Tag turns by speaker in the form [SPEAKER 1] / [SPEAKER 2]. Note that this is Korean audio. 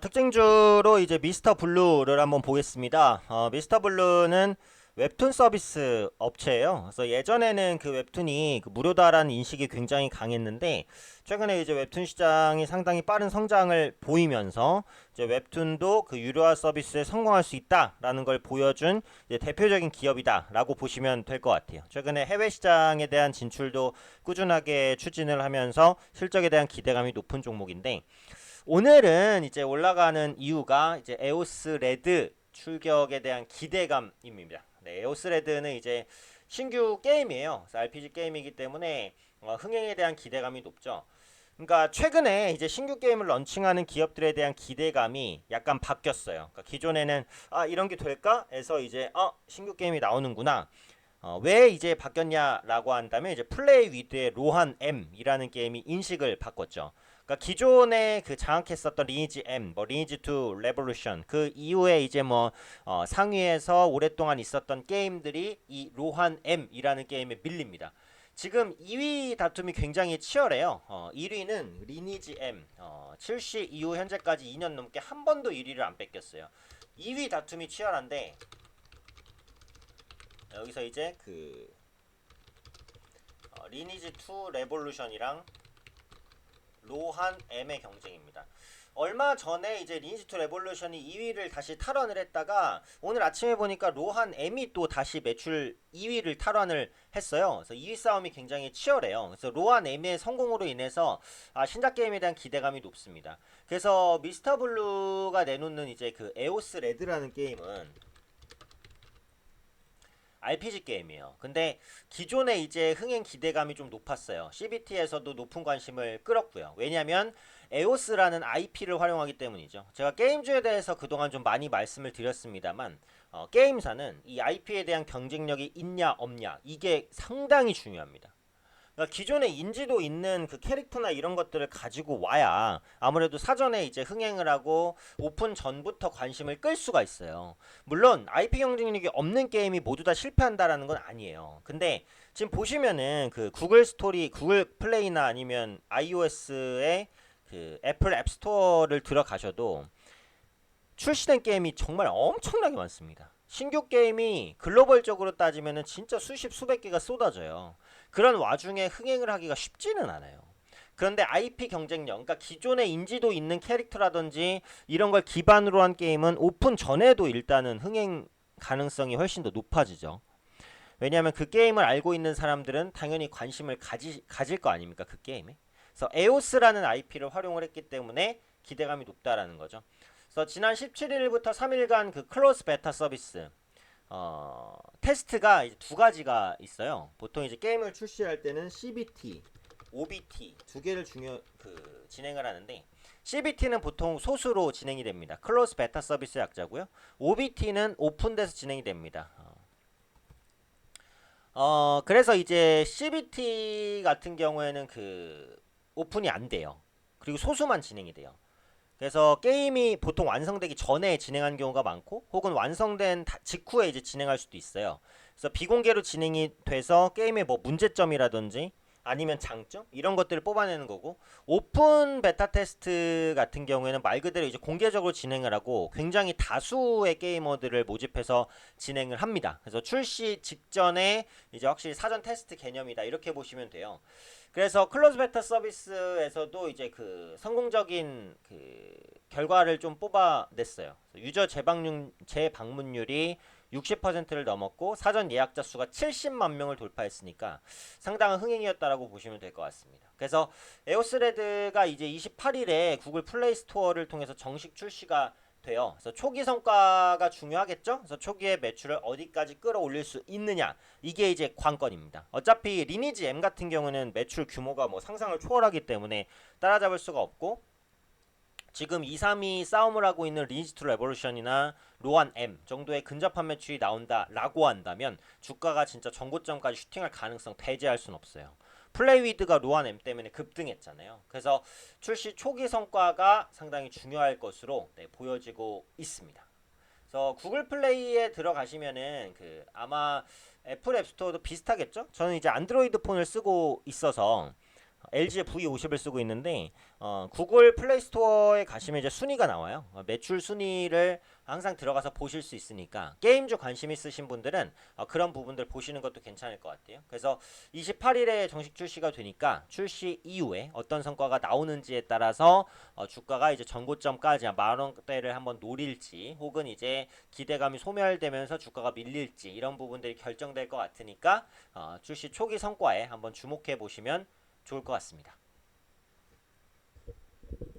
[SPEAKER 1] 특징주로 이제 미스터 블루를 한번 보겠습니다. 미스터 블루는 웹툰 서비스 업체예요. 그래서 예전에는 그 웹툰이 그 무료다라는 인식이 굉장히 강했는데 최근에 이제 웹툰 시장이 상당히 빠른 성장을 보이면서 이제 웹툰도 그 유료화 서비스에 성공할 수 있다라는 걸 보여준 이제 대표적인 기업이다라고 보시면 될 것 같아요. 최근에 해외 시장에 대한 진출도 꾸준하게 추진을 하면서 실적에 대한 기대감이 높은 종목인데 오늘은 이제 올라가는 이유가 이제 에오스 레드 출격에 대한 기대감입니다. 네, 에오스 레드는 이제 신규 게임이에요. 그래서 RPG 게임이기 때문에 흥행에 대한 기대감이 높죠. 그러니까 최근에 이제 신규 게임을 런칭하는 기업들에 대한 기대감이 약간 바뀌었어요. 그러니까 기존에는 이런 게 될까? 해서 이제 신규 게임이 나오는구나. 왜 이제 바뀌었냐라고 한다면 이제 플레이 위드의 로한 M이라는 게임이 인식을 바꿨죠. 그러니까 기존에 그 장악했었던 리니지 M, 뭐 리니지 2 레볼루션 그 이후에 이제 뭐 상위에서 오랫동안 있었던 게임들이 이 로한 M이라는 게임에 밀립니다. 지금 2위 다툼이 굉장히 치열해요. 1위는 리니지 M, 출시 이후 현재까지 2년 넘게 한 번도 1위를 안 뺏겼어요. 2위 다툼이 치열한데 여기서 이제 그 리니지 2 레볼루션이랑 로한 M의 경쟁입니다. 얼마 전에 이제 리니지 2 레볼루션이 2위를 다시 탈환을 했다가 오늘 아침에 보니까 로한 M이 또 다시 매출 2위를 탈환을 했어요. 그래서 2위 싸움이 굉장히 치열해요. 그래서 로한 M의 성공으로 인해서 신작 게임에 대한 기대감이 높습니다. 그래서 미스터 블루가 내놓는 이제 그 에오스 레드라는 게임은 RPG 게임이에요. 근데 기존에 이제 흥행 기대감이 좀 높았어요. CBT에서도 높은 관심을 끌었고요. 왜냐면 에오스라는 IP를 활용하기 때문이죠. 제가 게임주에 대해서 그동안 좀 많이 말씀을 드렸습니다만 게임사는 이 IP에 대한 경쟁력이 있냐 없냐 이게 상당히 중요합니다. 그러니까 기존에 인지도 있는 그 캐릭터나 이런 것들을 가지고 와야 아무래도 사전에 이제 흥행을 하고 오픈 전부터 관심을 끌 수가 있어요. 물론 IP 경쟁력이 없는 게임이 모두 다 실패한다라는 건 아니에요. 근데 지금 보시면은 그 구글 스토리, 구글 플레이나 아니면 iOS의 그 애플 앱스토어를 들어가셔도 출시된 게임이 정말 엄청나게 많습니다. 신규 게임이 글로벌적으로 따지면 진짜 수십 수백 개가 쏟아져요. 그런 와중에 흥행을 하기가 쉽지는 않아요. 그런데 IP 경쟁력, 그러니까 기존에 인지도 있는 캐릭터라든지 이런 걸 기반으로 한 게임은 오픈 전에도 일단은 흥행 가능성이 훨씬 더 높아지죠. 왜냐하면 그 게임을 알고 있는 사람들은 당연히 관심을 가질 거 아닙니까? 그 게임에. 그래서 에오스라는 IP를 활용을 했기 때문에 기대감이 높다라는 거죠. 그래서 지난 17일부터 3일간 그 클로스 베타 서비스 테스트가 이제 두 가지가 있어요. 보통 이제 게임을 출시할 때는 CBT, OBT 두 개를 진행을 하는데 CBT는 보통 소수로 진행이 됩니다. 클로스 베타 서비스 약자고요. OBT는 오픈돼서 진행이 됩니다. 그래서 이제 CBT 같은 경우에는 그 오픈이 안 돼요. 그리고 소수만 진행이 돼요. 그래서 게임이 보통 완성되기 전에 진행한 경우가 많고 혹은 완성된 직후에 이제 진행할 수도 있어요. 그래서 비공개로 진행이 돼서 게임의 뭐 문제점이라든지 아니면 장점 이런 것들을 뽑아내는 거고 오픈 베타 테스트 같은 경우에는 말 그대로 이제 공개적으로 진행을 하고 굉장히 다수의 게이머들을 모집해서 진행을 합니다. 그래서 출시 직전에 이제 확실히 사전 테스트 개념이다 이렇게 보시면 돼요. 그래서 클로즈 베타 서비스에서도 이제 그 성공적인 그 결과를 좀 뽑아냈어요. 유저 재방문율이 60%를 넘었고 사전 예약자 수가 70만 명을 돌파했으니까 상당한 흥행이었다라고 보시면 될 것 같습니다. 그래서 에오스레드가 이제 28일에 구글 플레이 스토어를 통해서 정식 출시가 돼요. 그래서 초기 성과가 중요하겠죠. 그래서 초기에 매출을 어디까지 끌어올릴 수 있느냐 이게 이제 관건입니다. 어차피 리니지 M 같은 경우는 매출 규모가 뭐 상상을 초월하기 때문에 따라잡을 수가 없고 지금 2, 3위 싸움을 하고 있는 리니지 2 레볼루션이나 로한 M 정도의 근접한 매출이 나온다라고 한다면 주가가 진짜 전고점까지 슈팅할 가능성 배제할 순 없어요. 플레이위드가 로한 M 때문에 급등했잖아요. 그래서 출시 초기 성과가 상당히 중요할 것으로 보여지고 있습니다. 그래서 구글 플레이에 들어가시면은 그 아마 애플 앱스토어도 비슷하겠죠? 저는 이제 안드로이드 폰을 쓰고 있어서 LG의 V50을 쓰고 있는데 구글 플레이 스토어에 가시면 이제 순위가 나와요. 매출 순위를 항상 들어가서 보실 수 있으니까 게임주 관심 있으신 분들은 그런 부분들 보시는 것도 괜찮을 것 같아요. 그래서 28일에 정식 출시가 되니까 출시 이후에 어떤 성과가 나오는지에 따라서 주가가 이제 전고점까지 만 원대를 한번 노릴지 혹은 이제 기대감이 소멸되면서 주가가 밀릴지 이런 부분들이 결정될 것 같으니까 출시 초기 성과에 한번 주목해 보시면 좋을 것 같습니다.